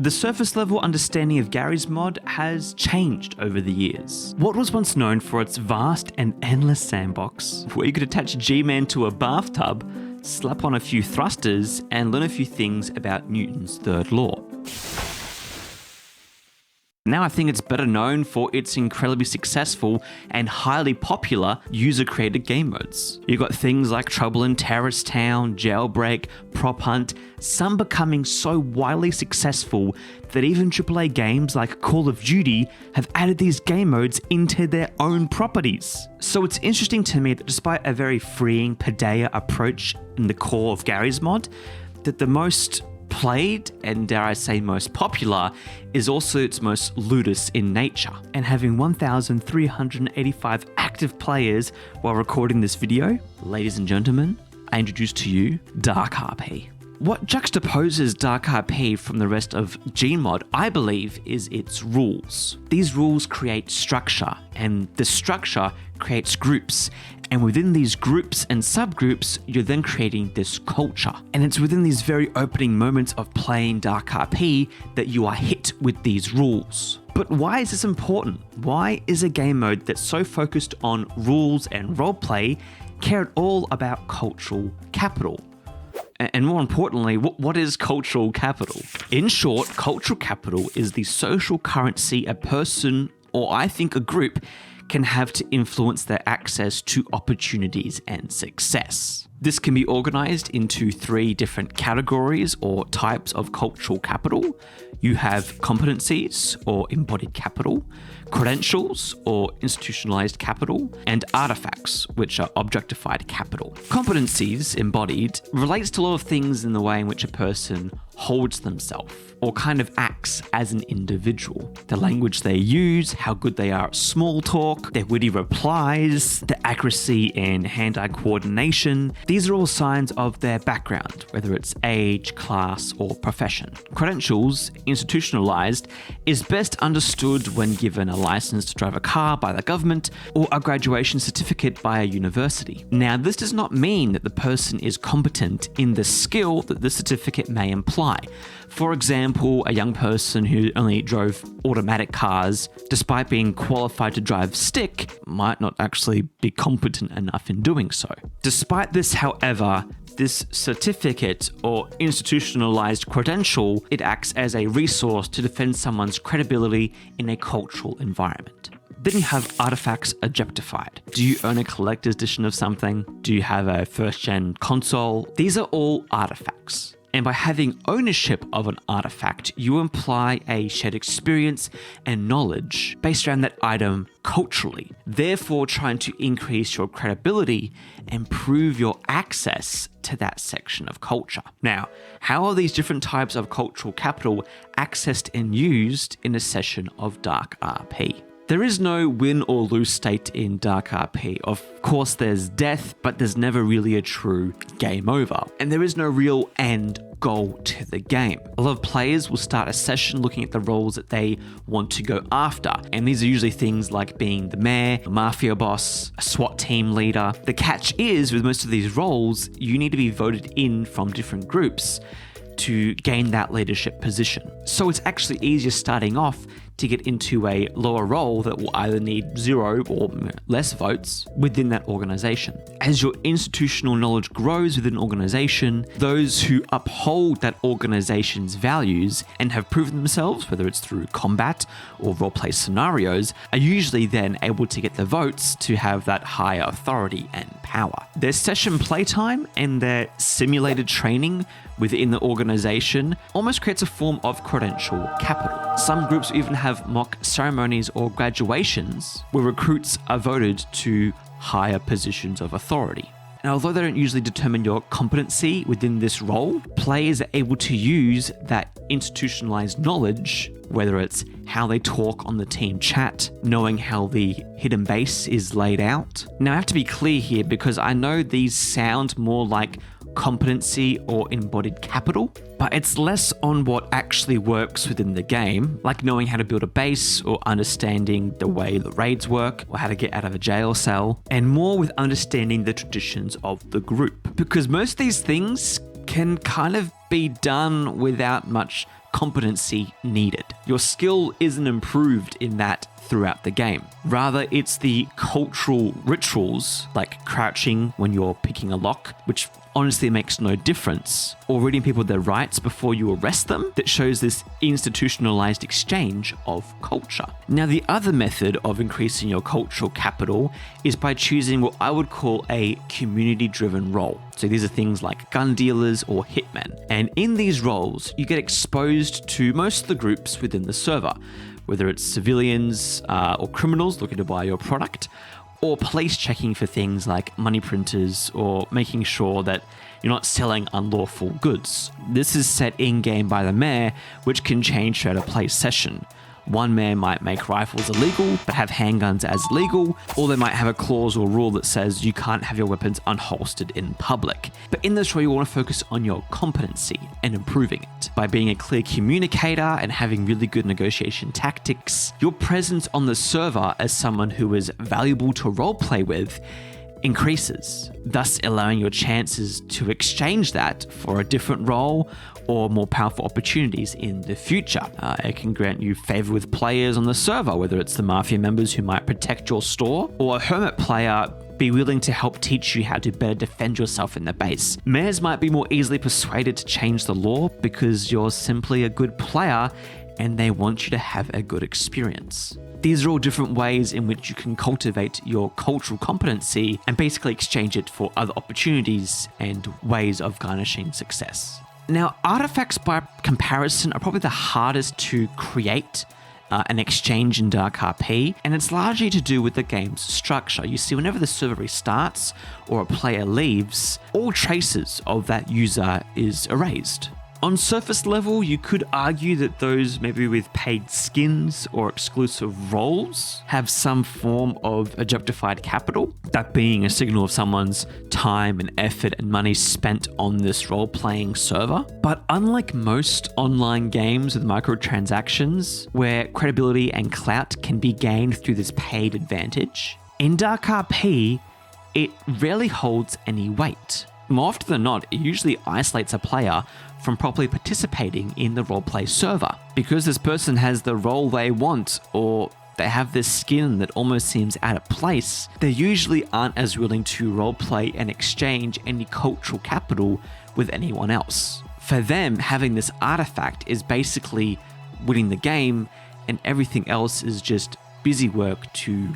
The surface level understanding of Garry's Mod has changed over the years. What was once known for its vast and endless sandbox, where you could attach G-Man to a bathtub, slap on a few thrusters, and learn a few things about Newton's third law. Now I think it's better known for its incredibly successful and highly popular user-created game modes. You've got things like Trouble in Terrorist Town, Jailbreak, Prop Hunt, some becoming so widely successful that even AAA games like Call of Duty have added these game modes into their own properties. So it's interesting to me that despite a very freeing Paideia approach in the core of Garry's Mod, that the most played and, dare I say, most popular is also its most ludus in nature. And having 1,385 active players while recording this video, ladies and gentlemen, I introduce to you Dark RP. What juxtaposes Dark RP from the rest of Gmod, I believe, is its rules. These rules create structure, and the structure creates groups. And within these groups and subgroups, you're then creating this culture. And it's within these very opening moments of playing Dark RP that you are hit with these rules. But why is this important? Why is a game mode that's so focused on rules and roleplay care at all about cultural capital? And more importantly, what is cultural capital? In short, cultural capital is the social currency a person, or I think a group, can have to influence their access to opportunities and success. This can be organized into 3 different categories or types of cultural capital. You have competencies or embodied capital, credentials or institutionalized capital, and artifacts, which are objectified capital. Competencies, embodied, relates to a lot of things in the way in which a person holds themselves or kind of acts as an individual. The language they use, how good they are at small talk, their witty replies, their accuracy and hand-eye coordination. These are all signs of their background, whether it's age, class, or profession. Credentials, institutionalized, is best understood when given a license to drive a car by the government or a graduation certificate by a university. Now, this does not mean that the person is competent in the skill that the certificate may imply. For example, a young person who only drove automatic cars, despite being qualified to drive stick, might not actually be competent enough in doing so. Despite this, however, this certificate or institutionalized credential, it acts as a resource to defend someone's credibility in a cultural environment. Then you have artifacts objectified. Do you own a collector's edition of something? Do you have a first-gen console? These are all artifacts. And by having ownership of an artifact, you imply a shared experience and knowledge based around that item culturally, therefore trying to increase your credibility and prove your access to that section of culture. Now, how are these different types of cultural capital accessed and used in a session of Dark RP? There is no win or lose state in Dark RP. Of course, there's death, but there's never really a true game over. And there is no real end goal to the game. A lot of players will start a session looking at the roles that they want to go after. And these are usually things like being the mayor, a mafia boss, a SWAT team leader. The catch is, with most of these roles, you need to be voted in from different groups to gain that leadership position. So it's actually easier starting off to get into a lower role that will either need 0 or less votes within that organization. As your institutional knowledge grows within an organization, those who uphold that organization's values and have proven themselves, whether it's through combat or roleplay scenarios, are usually then able to get the votes to have that higher authority and power. Their session playtime and their simulated training within the organization almost creates a form of credential capital. Some groups even have mock ceremonies or graduations where recruits are voted to higher positions of authority. And although they don't usually determine your competency within this role, players are able to use that institutionalized knowledge, whether it's how they talk on the team chat, knowing how the hidden base is laid out. Now, I have to be clear here because I know these sound more like competency or embodied capital, but it's less on what actually works within the game, like knowing how to build a base or understanding the way the raids work or how to get out of a jail cell, and more with understanding the traditions of the group. Because most of these things can kind of be done without much competency needed. Your skill isn't improved in that throughout the game. Rather, it's the cultural rituals like crouching when you're picking a lock, which honestly makes no difference, or reading people their rights before you arrest them, that shows this institutionalized exchange of culture. Now, the other method of increasing your cultural capital is by choosing what I would call a community-driven role. So these are things like gun dealers or hitmen. And in these roles, you get exposed to most of the groups within the server, whether it's civilians or criminals looking to buy your product, or police checking for things like money printers or making sure that you're not selling unlawful goods. This is set in-game by the mayor, which can change throughout a play session. One mayor might make rifles illegal, but have handguns as legal, or they might have a clause or rule that says you can't have your weapons unholstered in public. But in this role, you want to focus on your competency and improving it. By being a clear communicator and having really good negotiation tactics, your presence on the server as someone who is valuable to roleplay with increases, thus allowing your chances to exchange that for a different role or more powerful opportunities in the future. It can grant you favor with players on the server, whether it's the mafia members who might protect your store, or a hermit player be willing to help teach you how to better defend yourself in the base. Mayors might be more easily persuaded to change the law because you're simply a good player and they want you to have a good experience. These are all different ways in which you can cultivate your cultural competency and basically exchange it for other opportunities and ways of garnishing success. Now, artifacts by comparison are probably the hardest to create and exchange in Dark RP, and it's largely to do with the game's structure. You see, whenever the server restarts or a player leaves, all traces of that user is erased. On surface level, you could argue that those maybe with paid skins or exclusive roles have some form of objectified capital, that being a signal of someone's time and effort and money spent on this role-playing server. But unlike most online games with microtransactions, where credibility and clout can be gained through this paid advantage, in Dark RP, it rarely holds any weight. More often than not, it usually isolates a player from properly participating in the roleplay server. Because this person has the role they want, or they have this skin that almost seems out of place, they usually aren't as willing to roleplay and exchange any cultural capital with anyone else. For them, having this artifact is basically winning the game, and everything else is just busy work to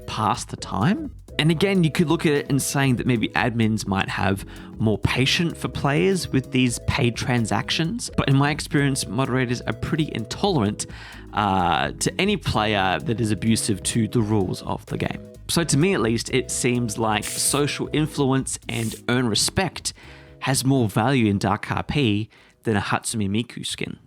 pass the time. And again, you could look at it and saying that maybe admins might have more patience for players with these paid transactions. But in my experience, moderators are pretty intolerant to any player that is abusive to the rules of the game. So to me at least, it seems like social influence and earn respect has more value in Dark RP than a Hatsune Miku skin.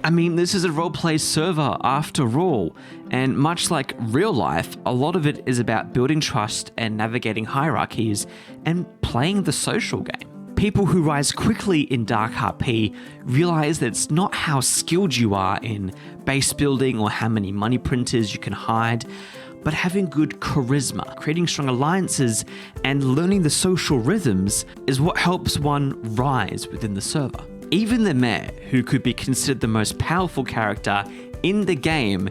I mean, this is a roleplay server after all, and much like real life, a lot of it is about building trust and navigating hierarchies and playing the social game. People who rise quickly in Dark RP realize that it's not how skilled you are in base building or how many money printers you can hide, but having good charisma, creating strong alliances, and learning the social rhythms is what helps one rise within the server. Even the mayor, who could be considered the most powerful character in the game,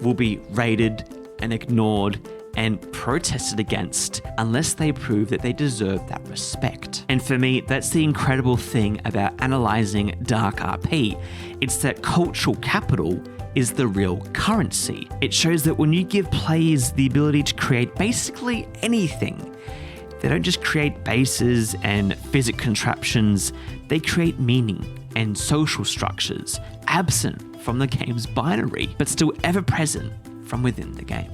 will be raided and ignored and protested against unless they prove that they deserve that respect. And for me, that's the incredible thing about analyzing Dark RP. It's that cultural capital is the real currency. It shows that when you give players the ability to create basically anything, they don't just create bases and physical contraptions, they create meaning and social structures absent from the game's binary, but still ever present from within the game.